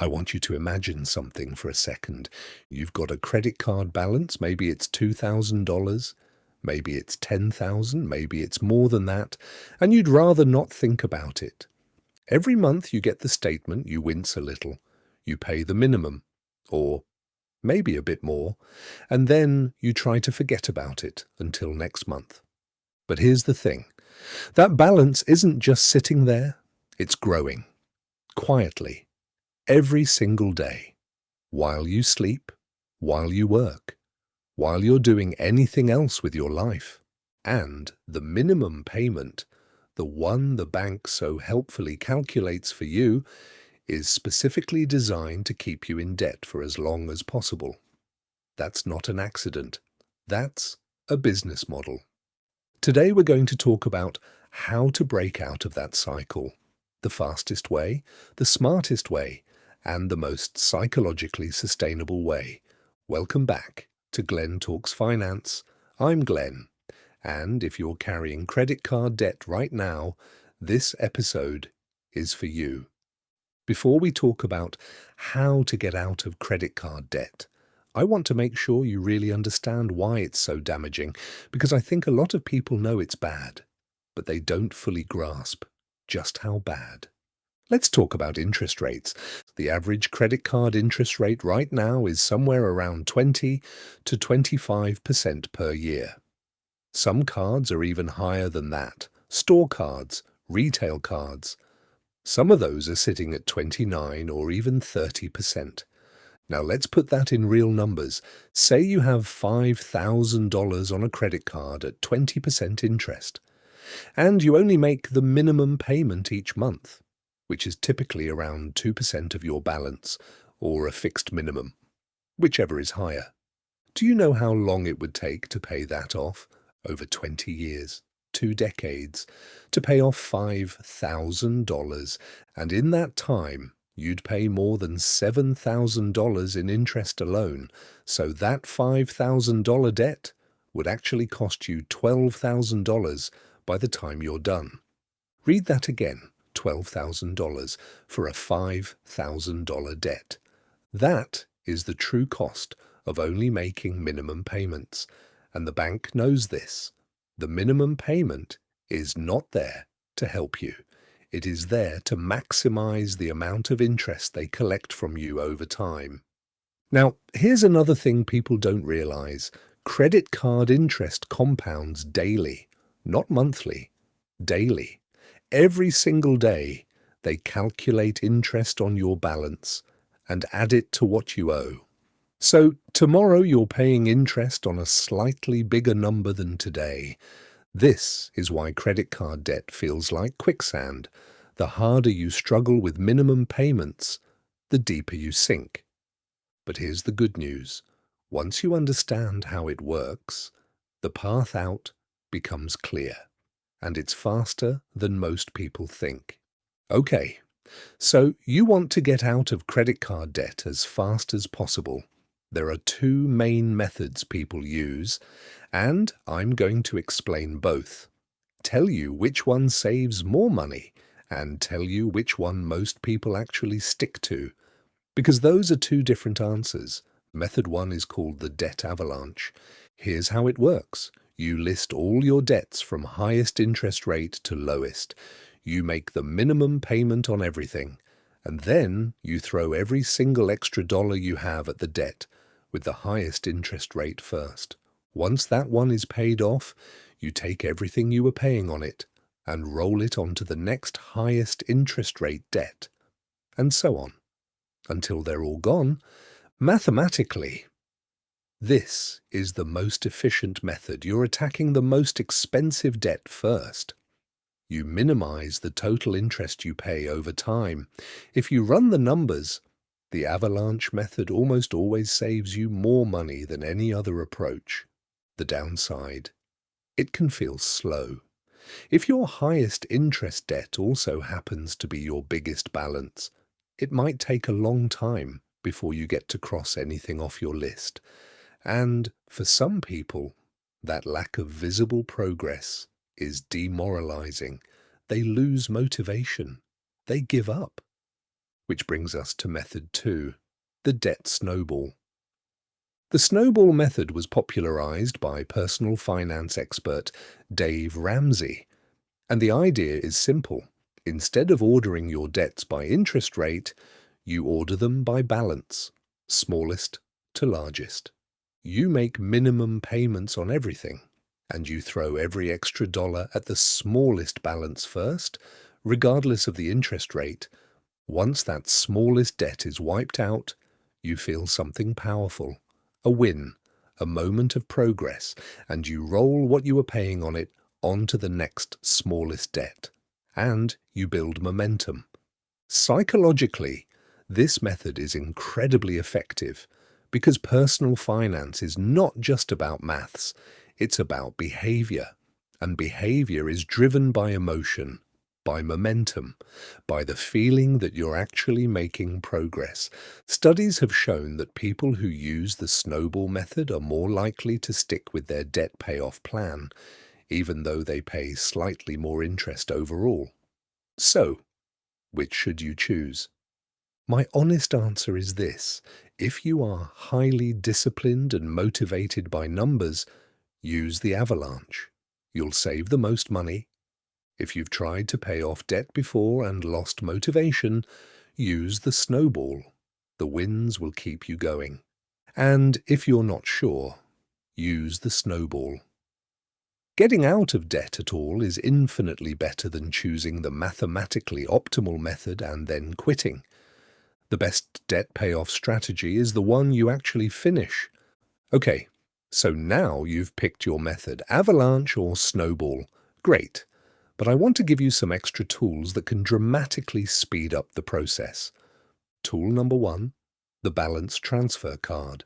I want you to imagine something for a second. You've got a credit card balance, maybe it's $2,000, maybe it's 10,000, maybe it's more than that, and you'd rather not think about it. Every month you get the statement, you wince a little, you pay the minimum, or maybe a bit more, and then you try to forget about it until next month. But here's the thing, that balance isn't just sitting there, it's growing, quietly, every single day, while you sleep, while you work, while you're doing anything else with your life. And the minimum payment, the one the bank so helpfully calculates for you, is specifically designed to keep you in debt for as long as possible. That's not an accident. That's a business model. Today we're going to talk about how to break out of that cycle, the fastest way, the smartest way, and the most psychologically sustainable way. Welcome back to Glen Talks Finance. I'm Glen, and if you're carrying credit card debt right now, this episode is for you. Before we talk about how to get out of credit card debt, I want to make sure you really understand why it's so damaging, because I think a lot of people know it's bad, but they don't fully grasp just how bad. Let's talk about interest rates. The average credit card interest rate right now is somewhere around 20 to 25% per year. Some cards are even higher than that. Store cards, retail cards. Some of those are sitting at 29 or even 30%. Now let's put that in real numbers. Say you have $5,000 on a credit card at 20% interest, and you only make the minimum payment each month, which is typically around 2% of your balance, or a fixed minimum, whichever is higher. Do you know how long it would take to pay that off? Over 20 years. 2 decades, to pay off $5,000, and in that time you'd pay more than $7,000 in interest alone, so that $5,000 debt would actually cost you $12,000 by the time you're done. Read that again, $12,000 for a $5,000 debt. That is the true cost of only making minimum payments, and the bank knows this. The minimum payment is not there to help you. It is there to maximize the amount of interest they collect from you over time. Now, here's another thing people don't realize. Credit card interest compounds daily, not monthly, daily. Every single day, they calculate interest on your balance and add it to what you owe. So tomorrow you're paying interest on a slightly bigger number than today. This is why credit card debt feels like quicksand. The harder you struggle with minimum payments, the deeper you sink. But here's the good news. Once you understand how it works, the path out becomes clear, and it's faster than most people think. Okay, so you want to get out of credit card debt as fast as possible. There are 2 main methods people use, and I'm going to explain both. Tell you which one saves more money, and tell you which one most people actually stick to. Because those are 2 different answers. Method 1 is called the debt avalanche. Here's how it works. You list all your debts from highest interest rate to lowest. You make the minimum payment on everything, and then you throw every single extra dollar you have at the debt, with the highest interest rate first. Once that one is paid off, you take everything you were paying on it and roll it onto the next highest interest rate debt, and so on, until they're all gone. Mathematically, this is the most efficient method. You're attacking the most expensive debt first. You minimize the total interest you pay over time. If you run the numbers, the avalanche method almost always saves you more money than any other approach. The downside, it can feel slow. If your highest interest debt also happens to be your biggest balance, it might take a long time before you get to cross anything off your list. And for some people, that lack of visible progress is demoralizing. They lose motivation. They give up. Which brings us to method 2, the debt snowball. The snowball method was popularized by personal finance expert Dave Ramsey, and the idea is simple. Instead of ordering your debts by interest rate, you order them by balance, smallest to largest. You make minimum payments on everything, and you throw every extra dollar at the smallest balance first, regardless of the interest rate. Once that smallest debt is wiped out, you feel something powerful, a win, a moment of progress, and you roll what you were paying on it onto the next smallest debt. And you build momentum. Psychologically, this method is incredibly effective because personal finance is not just about maths, it's about behavior. And behavior is driven by emotion, by momentum, by the feeling that you're actually making progress. Studies have shown that people who use the snowball method are more likely to stick with their debt payoff plan, even though they pay slightly more interest overall. So, which should you choose? My honest answer is this: if you are highly disciplined and motivated by numbers, use the avalanche. You'll save the most money. If you've tried to pay off debt before and lost motivation, use the snowball. The wins will keep you going. And if you're not sure, use the snowball. Getting out of debt at all is infinitely better than choosing the mathematically optimal method and then quitting. The best debt payoff strategy is the one you actually finish. Okay, so now you've picked your method, avalanche or snowball. Great, but I want to give you some extra tools that can dramatically speed up the process. Tool number 1, the balance transfer card.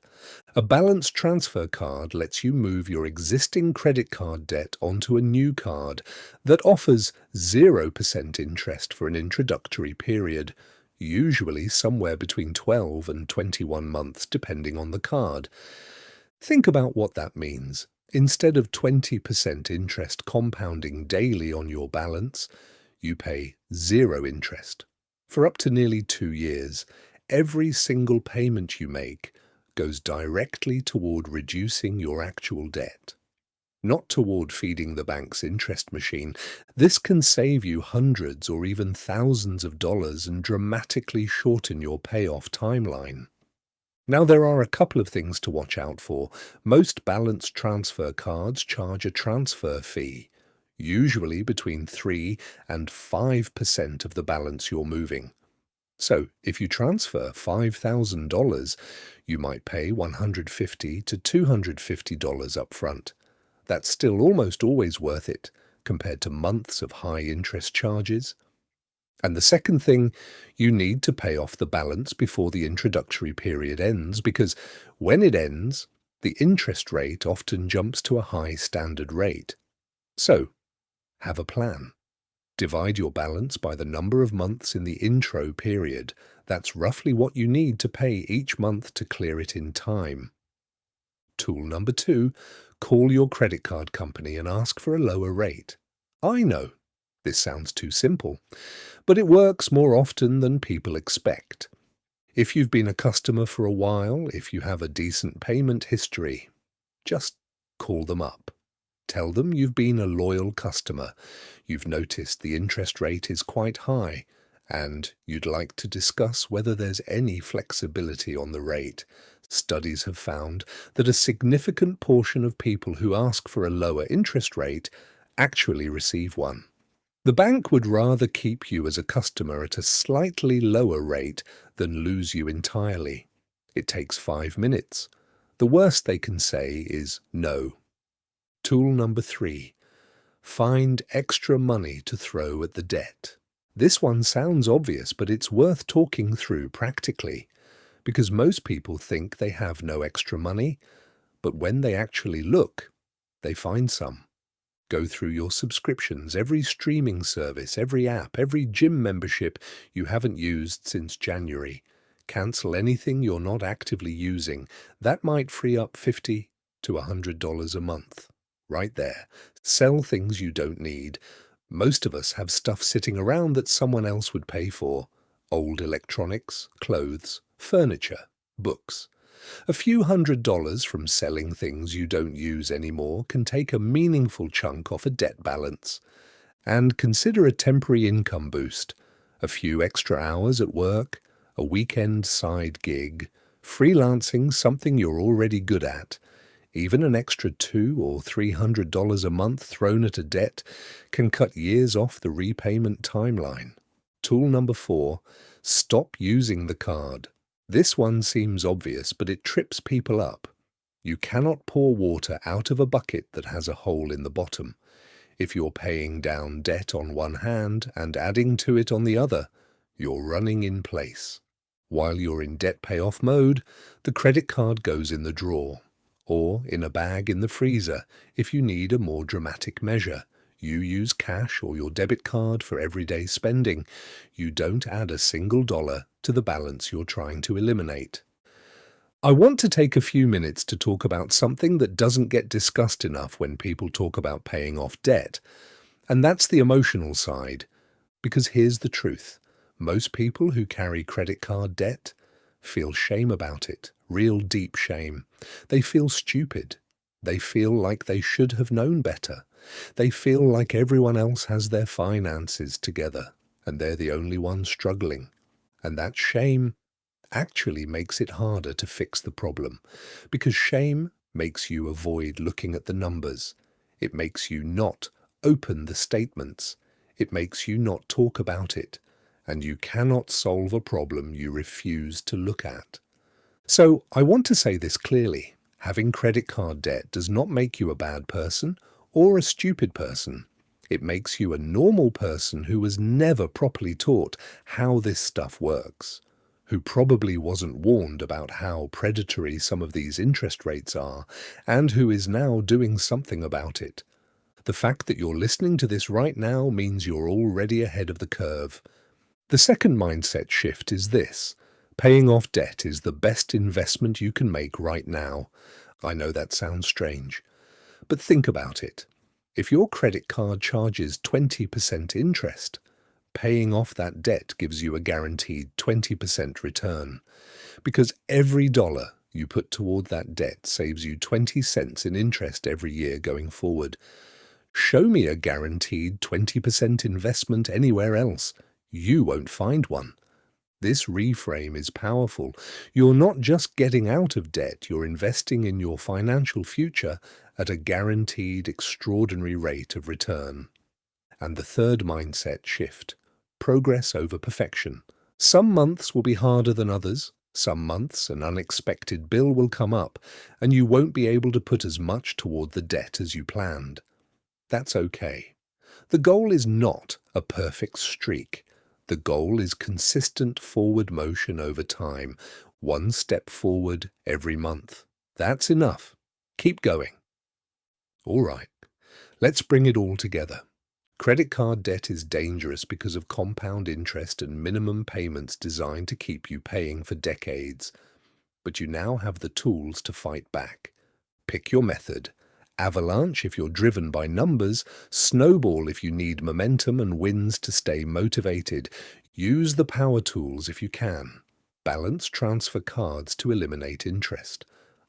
A balance transfer card lets you move your existing credit card debt onto a new card that offers 0% interest for an introductory period, usually somewhere between 12 and 21 months depending on the card. Think about what that means. Instead of 20% interest compounding daily on your balance, you pay 0 interest. For up to nearly 2 years, every single payment you make goes directly toward reducing your actual debt, not toward feeding the bank's interest machine. This can save you hundreds or even thousands of dollars and dramatically shorten your payoff timeline. Now, there are a couple of things to watch out for. Most balance transfer cards charge a transfer fee, usually between 3 and 5% of the balance you're moving. So, if you transfer $5,000, you might pay $150 to $250 up front. That's still almost always worth it, compared to months of high interest charges. And the second thing, you need to pay off the balance before the introductory period ends, because when it ends, the interest rate often jumps to a high standard rate. So, have a plan. Divide your balance by the number of months in the intro period. That's roughly what you need to pay each month to clear it in time. Tool number 2, call your credit card company and ask for a lower rate. I know, this sounds too simple, but it works more often than people expect. If you've been a customer for a while, if you have a decent payment history, just call them up. Tell them you've been a loyal customer, you've noticed the interest rate is quite high, and you'd like to discuss whether there's any flexibility on the rate. Studies have found that a significant portion of people who ask for a lower interest rate actually receive one. The bank would rather keep you as a customer at a slightly lower rate than lose you entirely. It takes 5 minutes. The worst they can say is no. Tool number 3, find extra money to throw at the debt. This one sounds obvious, but it's worth talking through practically, because most people think they have no extra money, but when they actually look, they find some. Go through your subscriptions, every streaming service, every app, every gym membership you haven't used since January. Cancel anything you're not actively using. That might free up $50 to $100 a month. Right there. Sell things you don't need. Most of us have stuff sitting around that someone else would pay for. Old electronics, clothes, furniture, books. A few $100s from selling things you don't use anymore can take a meaningful chunk off a debt balance. And consider a temporary income boost, a few extra hours at work, a weekend side gig, freelancing something you're already good at. Even an extra $200 or $300 a month thrown at a debt can cut years off the repayment timeline. Tool number 4, stop using the card. This one seems obvious, but it trips people up. You cannot pour water out of a bucket that has a hole in the bottom. If you're paying down debt on one hand and adding to it on the other, you're running in place. While you're in debt payoff mode, the credit card goes in the drawer, or in a bag in the freezer if you need a more dramatic measure. You use cash or your debit card for everyday spending. You don't add a single dollar to the balance you're trying to eliminate. I want to take a few minutes to talk about something that doesn't get discussed enough when people talk about paying off debt, and that's the emotional side. Because here's the truth. Most people who carry credit card debt feel shame about it, real deep shame. They feel stupid. They feel like they should have known better. They feel like everyone else has their finances together, and they're the only ones struggling. And that shame actually makes it harder to fix the problem, because shame makes you avoid looking at the numbers. It makes you not open the statements. It makes you not talk about it, and you cannot solve a problem you refuse to look at. So I want to say this clearly. Having credit card debt does not make you a bad person or a stupid person. It makes you a normal person who was never properly taught how this stuff works, who probably wasn't warned about how predatory some of these interest rates are, and who is now doing something about it. The fact that you're listening to this right now means you're already ahead of the curve. The second mindset shift is this. Paying off debt is the best investment you can make right now. I know that sounds strange, but think about it. If your credit card charges 20% interest, paying off that debt gives you a guaranteed 20% return, because every dollar you put toward that debt saves you 20 cents in interest every year going forward. Show me a guaranteed 20% investment anywhere else. You won't find one. This reframe is powerful. You're not just getting out of debt, you're investing in your financial future at a guaranteed extraordinary rate of return. And the third mindset shift. Progress over perfection. Some months will be harder than others. Some months an unexpected bill will come up, and you won't be able to put as much toward the debt as you planned. That's okay. The goal is not a perfect streak. The goal is consistent forward motion over time, one step forward every month. That's enough. Keep going. All right, let's bring it all together. Credit card debt is dangerous because of compound interest and minimum payments designed to keep you paying for decades. But you now have the tools to fight back. Pick your method. Avalanche if you're driven by numbers, snowball if you need momentum and wins to stay motivated. Use the power tools if you can. Balance transfer cards to eliminate interest.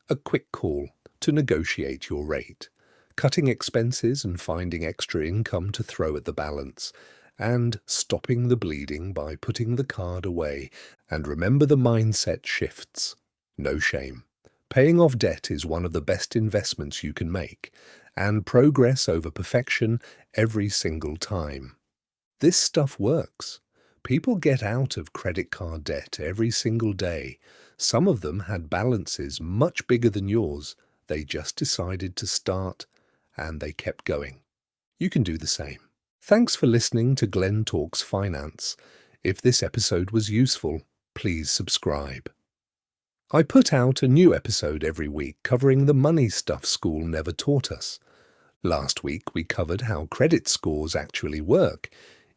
A quick call to negotiate your rate. Cutting expenses and finding extra income to throw at the balance. And stopping the bleeding by putting the card away. And remember the mindset shifts. No shame. Paying off debt is one of the best investments you can make, and progress over perfection every single time. This stuff works. People get out of credit card debt every single day. Some of them had balances much bigger than yours. They just decided to start, and they kept going. You can do the same. Thanks for listening to Glen Talks Finance. If this episode was useful, please subscribe. I put out a new episode every week covering the money stuff school never taught us. Last week we covered how credit scores actually work.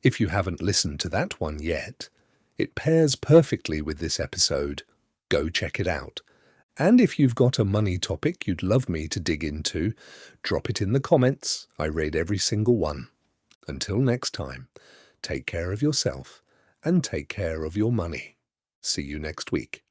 If you haven't listened to that one yet, it pairs perfectly with this episode. Go check it out. And if you've got a money topic you'd love me to dig into, drop it in the comments. I read every single one. Until next time, take care of yourself and take care of your money. See you next week.